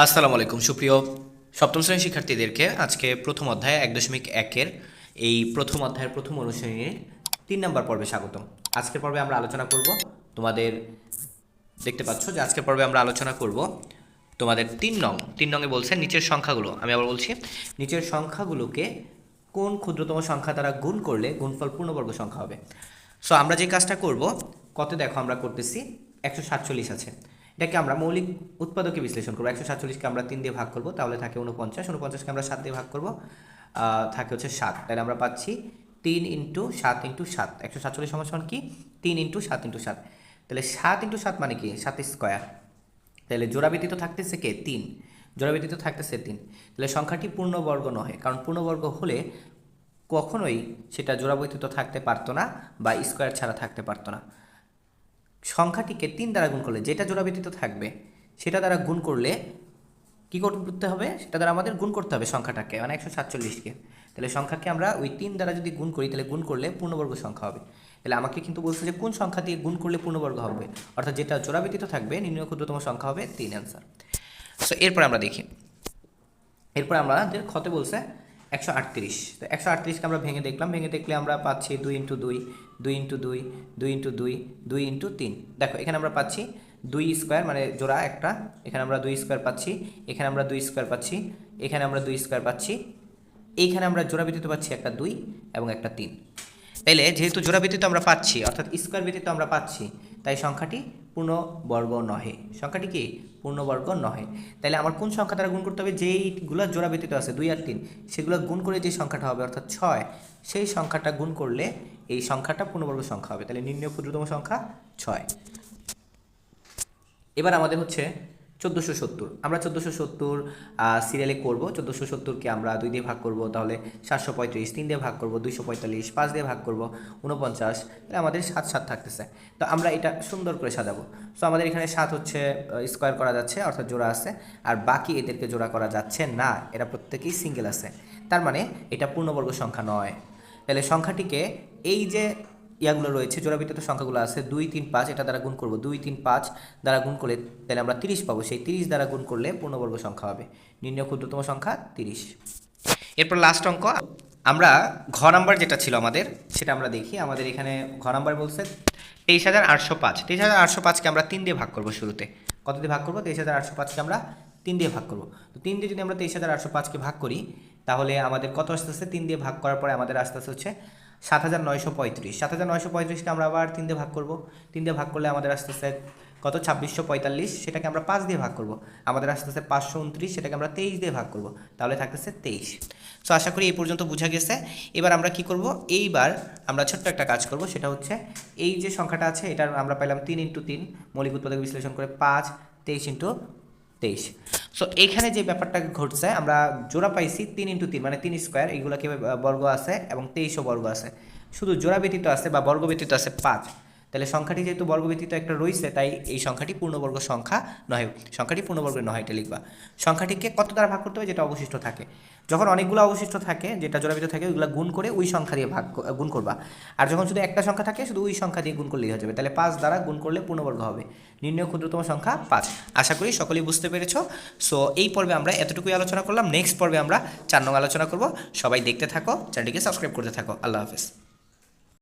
আসসালামু আলাইকুম সুপ্রিয় সপ্তম শ্রেণীর শিক্ষার্থীদেরকে আজকে প্রথম অধ্যায় 1.1-এর এই প্রথম অধ্যায়ের প্রথম অনুশীলনীর 3 নম্বর পর্বে স্বাগতম। আজকের পর্বে আমরা আলোচনা করব তোমাদের দেখতে পাচ্ছ যে আজকের পর্বে আমরা আলোচনা করব তোমাদের 3 নংয়ে বলছে নিচের সংখ্যাগুলো, আমি আবার বলছি, নিচের সংখ্যাগুলোকে কোন ক্ষুদ্রতম সংখ্যা দ্বারা গুণ করলে গুণফল পূর্ণবর্গ সংখ্যা হবে। সো আমরা যে কাজটা করব, কত দেখো আমরা করতেছি 147 আছে, এটাকে আমরা মৌলিক উৎপাদকে বিশ্লেষণ করবো। 147কে আমরা 3 দিয়ে ভাগ করব, তাহলে থাকে 49, 49কে আমরা 7 দিয়ে ভাগ করব, থাকে হচ্ছে 7। তাহলে আমরা পাচ্ছি 3 × 7 × 7, 147 সমান কি 3 × 7 × 7। তাহলে 7 × 7 মানে কি 7 স্কোয়ার। তাহলে জোড়া ব্যতীত থাকতেছে কে 3, জোড়া ব্যতীত থাকতেছে 3। তাহলে সংখ্যাটি পূর্ণবর্গ নয়, কারণ পূর্ণবর্গ হলে কখনোই সেটা জোড়া ব্যতীত থাকতে পারতো না বা স্কোয়ার ছাড়া থাকতে পারতো না। সংখ্যাটিকে 3 দ্বারা গুণ করলে যেটা জোড়া ব্যতীত থাকবে সেটা দ্বারা গুণ করলে কী করতে হবে, সেটা দ্বারা আমাদের গুণ করতে হবে সংখ্যাটাকে, মানে 147কে। তাহলে সংখ্যাকে আমরা ওই 3 দ্বারা যদি গুণ করি, তাহলে গুণ করলে পূর্ণবর্গ সংখ্যা হবে। তাহলে আমাকে কিন্তু বলছে যে কোন সংখ্যা দিয়ে গুণ করলে পূর্ণবর্গ হবে, অর্থাৎ যেটা জোড়া ব্যতীত থাকবে নির্ণয় ক্ষুদ্রতম সংখ্যা হবে 3 অ্যান্সার। সো এরপর আমরা দেখি, এরপর আমাদের ক্ষতে বলছে 138। তো 138কে আমরা ভেঙে দেখলাম, ভেঙে দেখলে আমরা পাচ্ছি 2 × 2, 2 × 2, 2 × 2, 2 × 3। দেখো এখানে আমরা পাচ্ছি 2 স্কোয়ার, মানে জোড়া একটা, এখানে আমরা 2 স্কোয়ার পাচ্ছি, এখানে আমরা 2 স্কোয়ার পাচ্ছি, এখানে আমরা 2 স্কোয়ার পাচ্ছি, এইখানে আমরা জোড়া ব্যতীত পাচ্ছি একটা 2 এবং একটা 3। তাইলে যেহেতু জোড়া ব্যতীত আমরা পাচ্ছি, অর্থাৎ স্কোয়ার ব্যতীত আমরা পাচ্ছি, তাই সংখ্যাটি পূর্ণবর্গ নহে। সংখ্যাটি কি পূর্ণবর্গ নহে। তাইলে আমার কোন সংখ্যা দ্বারা গুণ করতে হবে, যেইগুলো জোড়া ব্যতীত আছে 2 আর 3, সেগুলো গুণ করে যে সংখ্যাটা হবে অর্থাৎ 6, সেই সংখ্যাটা গুণ করলে এই সংখ্যাটা পূর্ণবর্গ সংখ্যা হবে। তাহলে নির্ণয় ক্ষুদ্রতম সংখ্যা 6। এবার আমাদের হচ্ছে 1470। আমরা 1470 সিরিয়ালে করব। 1470কে আমরা 2 দিয়ে ভাগ করব, তাহলে 735, 3 দিয়ে ভাগ করব 245, 5 দিয়ে ভাগ করব 49, তাহলে আমাদের 7 7 থাকতেছে। তো আমরা এটা সুন্দর করে সাজাবো। সো আমাদের এখানে 7 হচ্ছে স্কোয়ার করা যাচ্ছে, অর্থাৎ জোড়া আছে, আর বাকি এদেরকে জোড়া করা যাচ্ছে না, এরা প্রত্যেকেই সিঙ্গেল আছে, তার মানে এটা পূর্ণবর্গ সংখ্যা নয়। তাহলে সংখ্যাটিকে এই যে ইয়াগুলো রয়েছে, জোড়া ভিত্তিক সংখ্যাগুলো আছে 2 3 5, এটা দ্বারা গুণ করব, 2 3 5 দ্বারা গুণ করলে তাহলে আমরা 30 পাবো, সেই 30 দ্বারা গুণ করলে পূর্ণবর্গ সংখ্যা হবে। নির্ণয় ক্ষুদ্রতম সংখ্যা 30। এরপর লাস্ট অঙ্ক, আমরা ঘ নাম্বার যেটা ছিল আমাদের সেটা আমরা দেখি। আমাদের এখানে ঘ নাম্বার বলছে 23,805। 23,805কে আমরা 3 দিয়ে ভাগ করব। শুরুতে কত দিয়ে ভাগ করব, 23,805কে আমরা 3 দিয়ে ভাগ করব। তো 3 দিয়ে যদি আমরা 23,805কে ভাগ করি, তাহলে আমাদের কত আসতেছে, 3 দিয়ে ভাগ করার পরে আমাদের আসতেছে হচ্ছে 7,935। 7,935কে আমরা আবার 3 দিয়ে ভাগ করব। 3 দিয়ে ভাগ করলে আমাদের আসতেছে কত, 2645, সেটাকে আমরা 5 দিয়ে ভাগ করব, আমাদের আসতেছে 529, সেটাকে আমরা 23 দিয়ে ভাগ করব, তাহলে থাকতেছে 23। সো আশা করি এই পর্যন্ত বোঝা গেছে। এবার আমরা কি করব, এইবার আমরা ছোট্ট একটা কাজ করব, সেটা হচ্ছে এই যে সংখ্যাটা আছে এটার আমরা পাইলাম 3 × 3, মৌলিক উৎপাদক বিশ্লেষণ করে 5, 23 × 23। সো এখানে যে ব্যাপারটা ঘটছে, আমরা জোড়া পাইছি 3 × 3 মানে 3 স্কোয়ার, এইগুলোকে বর্গ আছে এবং 23ও বর্গ আছে, শুধু জোড়া ব্যতীত আছে বা বর্গ ব্যতীত আছে 5। তাহলে সংখ্যাটি যেহেতু বর্গ ব্যতীত একটা রয়েছে, তাই এই সংখ্যাটি পূর্ণবর্গ সংখ্যা নয়, সংখ্যাটি পূর্ণবর্গ নয়, এটা লিখবা। সংখ্যাটিকে কত দ্বারা ভাগ করতে হবে, যেটা অবশিষ্ট থাকে। যখন অনেকগুলো অবশিষ্ট থাকে, যেটা জোড়া ব্যতীত থাকে, ওইগুলো গুণ করে ওই সংখ্যা দিয়ে গুণ করবা। আর যখন শুধু একটা সংখ্যা থাকে, শুধু ওই সংখ্যা দিয়ে গুণ করলেই হয়ে যাবে। তাহলে 5 দ্বারা গুণ করলে পূর্ণবর্গ হবে। নির্ণয় ক্ষুদ্রতম সংখ্যা 5। আশা করি সকলেই বুঝতে পেরেছো। সো এই পর্বে আমরা এতটুকুই আলোচনা করলাম। নেক্সট পর্বে আমরা 4 নং আলোচনা করব। সবাই দেখতে থাকো, চ্যানেলটিকে সাবস্ক্রাইব করতে থাকো। আল্লাহ হাফেজ।